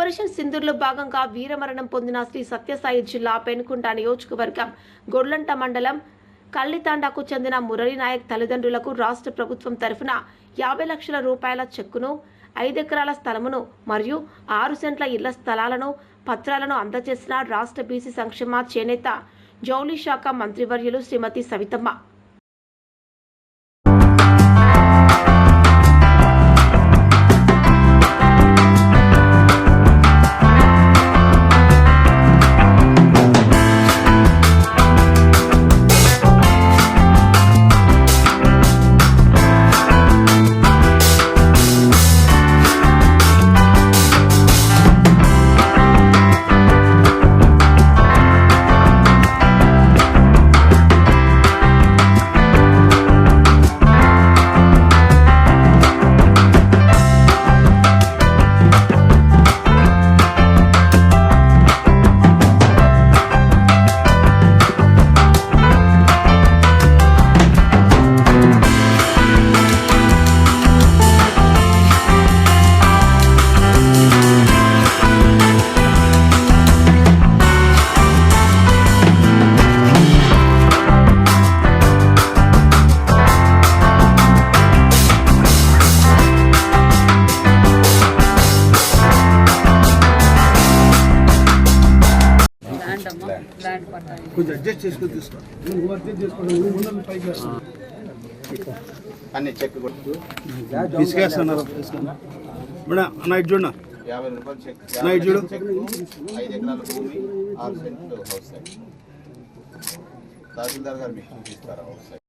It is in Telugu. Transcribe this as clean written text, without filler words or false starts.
ఆపరేషన్ సింధూర్లో భాగంగా వీరమరణం పొందిన శ్రీ సత్యసాయి జిల్లా పెనుకుంట నియోజకవర్గం గొడ్లంట మండలం కల్లితాండాకు చెందిన మురళీ నాయక్ తల్లిదండ్రులకు రాష్ట్ర ప్రభుత్వం తరఫున 50 లక్షల రూపాయల చెక్కును 5 ఎకరాల స్థలమును మరియు 6 సెంట్ల ఇళ్ల స్థలాలను పత్రాలను అందజేసిన రాష్ట్ర బీసీ సంక్షేమ చేనేత జౌళి శాఖ మంత్రివర్యులు శ్రీమతి సవితమ్మ. కొంచెం అడ్జస్ట్ చేసుకొని తీసుకో అన్ని చెక్ కొట్టు తీసుకేస్తున్నారు మేడం నైట్ చూడ 50 రూపాయలు చెక్ నైట్ చూడు 5 ఎకరాల భూమి 6 సెంట్లు హౌస్ సైట్ తహసీల్దార్ గారు మీకు చూపిస్తారా హౌస్ సైట్